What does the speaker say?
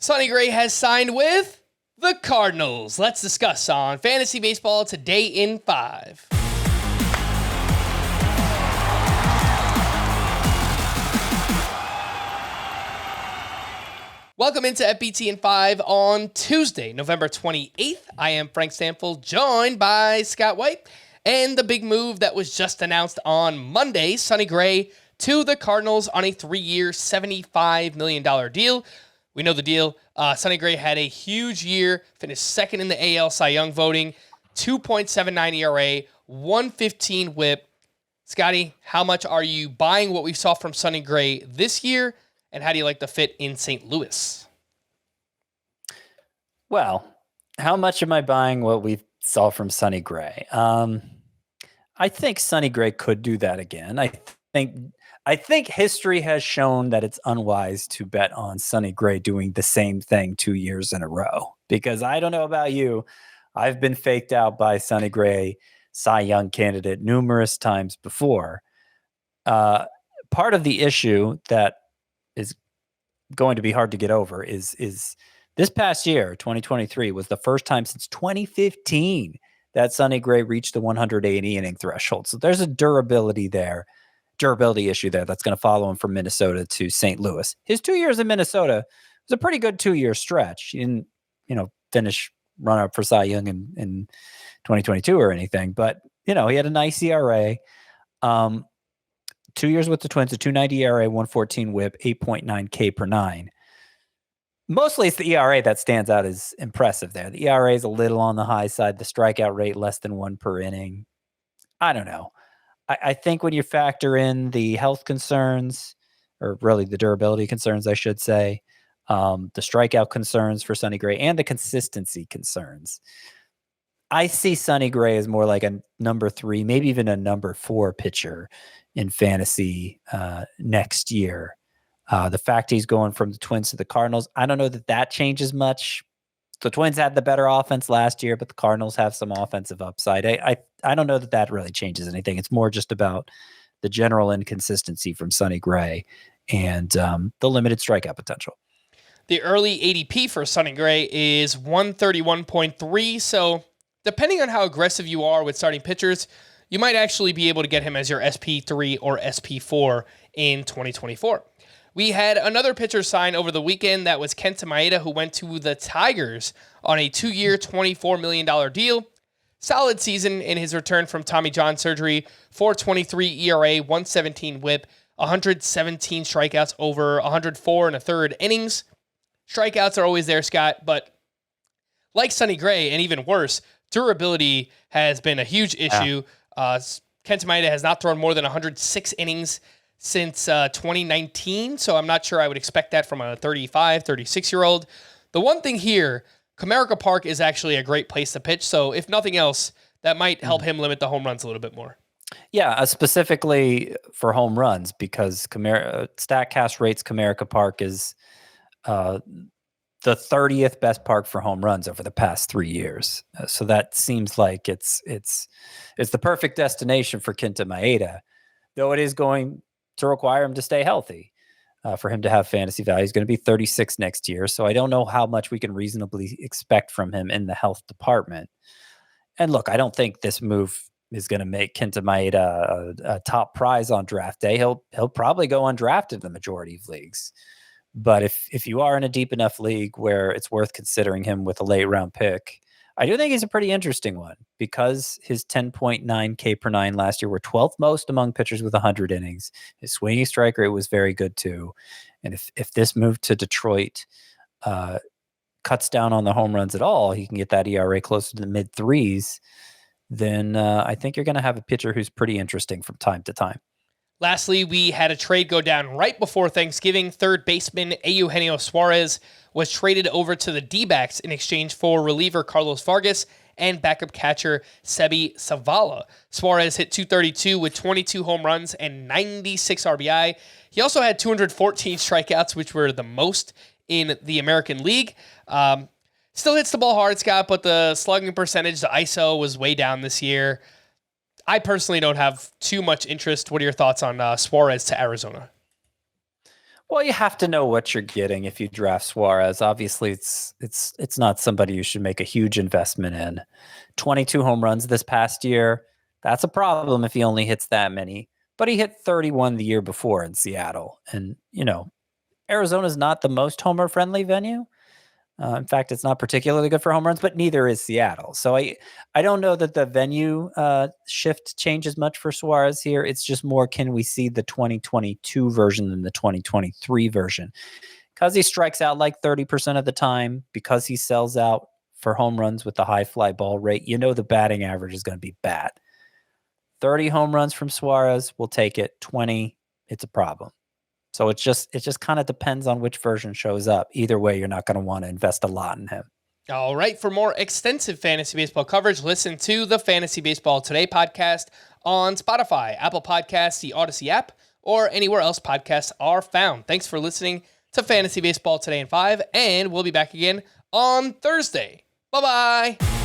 Sonny Gray has signed with the Cardinals. Let's discuss on Fantasy Baseball Today in 5. Welcome into FBT in 5 on Tuesday, November 28th. I am Frank Stanfield, joined by Scott White. And the big move that was just announced on Monday, Sonny Gray to the Cardinals on a 3-year, $75 million deal. We know the deal. Sonny Gray had a huge year, finished second in the AL Cy Young voting, 2.79 ERA, 115 whip. Scotty, how much are you buying what we saw from Sonny Gray this year, and how do you like the fit in St. Louis? Well, how much am I buying what we saw from Sonny Gray? I think Sonny Gray could do that again. I think history has shown that it's unwise to bet on Sonny Gray doing the same thing 2 years in a row. Because I don't know about you, I've been faked out by Sonny Gray, Cy Young candidate, numerous times before. Part of the issue that is going to be hard to get over is this past year, 2023, was the first time since 2015 that Sonny Gray reached the 180 inning threshold. So there's a durability issue there that's going to follow him from Minnesota to St. Louis. His 2 years in Minnesota was a pretty good 2-year stretch. He didn't, finish runner-up for Cy Young in 2022 or anything, but he had a nice ERA. 2 years with the Twins, a 2.90 ERA, 114 WHIP, 8.9 K per 9. Mostly it's the ERA that stands out as impressive there. The ERA is a little on the high side. The strikeout rate less than 1 per inning. I don't know. I think when you factor in the health concerns, or really the durability concerns, I should say, the strikeout concerns for Sonny Gray, and the consistency concerns, I see Sonny Gray as more like a number 3, maybe even a number 4 pitcher in fantasy next year. The fact he's going from the Twins to the Cardinals, I don't know that changes much. The Twins had the better offense last year, but the Cardinals have some offensive upside. I don't know that really changes anything. It's more just about the general inconsistency from Sonny Gray and the limited strikeout potential. The early ADP for Sonny Gray is 131.3, so depending on how aggressive you are with starting pitchers, you might actually be able to get him as your SP3 or SP4 in 2024. We had another pitcher sign over the weekend. That was Kenta Maeda, who went to the Tigers on a 2-year, $24 million deal. Solid season in his return from Tommy John surgery. 4.23 ERA, 117 WHIP, 117 strikeouts over 104 and a third innings. Strikeouts are always there, Scott, but like Sonny Gray, and even worse, durability has been a huge issue. Kenta Maeda has not thrown more than 106 innings since 2019, so I'm not sure I would expect that from a 35, 36-year-old. The one thing here, Comerica Park is actually a great place to pitch, so if nothing else, that might help him limit the home runs a little bit more. Yeah, specifically for home runs, because StatCast rates Comerica Park is the 30th best park for home runs over the past 3 years. So that seems like it's the perfect destination for Kenta Maeda, though it is going to require him to stay healthy for him to have fantasy value. He's going to be 36 next year, so I don't know how much we can reasonably expect from him in the health department. And look, I don't think this move is going to make Kenta Maeda a top prize on draft day. He'll probably go undrafted in the majority of leagues. But if you are in a deep enough league where it's worth considering him with a late round pick, I do think he's a pretty interesting one, because his 10.9 K per 9 last year were 12th most among pitchers with 100 innings. His swinging strike rate was very good too. And if this move to Detroit cuts down on the home runs at all, he can get that ERA closer to the mid 3s, then I think you're going to have a pitcher who's pretty interesting from time to time. Lastly, we had a trade go down right before Thanksgiving. Third baseman Eugenio Suarez was traded over to the Dbacks in exchange for reliever Carlos Vargas and backup catcher Sebi Zavala. Suarez hit .232 with 22 home runs and 96 RBI. He also had 214 strikeouts, which were the most in the American League. Still hits the ball hard, Scott, but the slugging percentage, the ISO, was way down this year. I personally don't have too much interest. What are your thoughts on Suarez to Arizona? Well, you have to know what you're getting if you draft Suarez. Obviously, it's not somebody you should make a huge investment in. 22 home runs this past year. That's a problem if he only hits that many. But he hit 31 the year before in Seattle. And, Arizona's not the most homer-friendly venue. In fact, it's not particularly good for home runs, but neither is Seattle. So I don't know that the venue shift changes much for Suarez here. It's just more, can we see the 2022 version than the 2023 version? Because he strikes out like 30% of the time, because he sells out for home runs with the high fly ball rate, the batting average is going to be bad. 30 home runs from Suarez, we'll take it. 20, it's a problem. So it just kind of depends on which version shows up. Either way, you're not going to want to invest a lot in him. All right. For more extensive fantasy baseball coverage, listen to the Fantasy Baseball Today podcast on Spotify, Apple Podcasts, the Audacy app, or anywhere else podcasts are found. Thanks for listening to Fantasy Baseball Today in 5, and we'll be back again on Thursday. Bye-bye.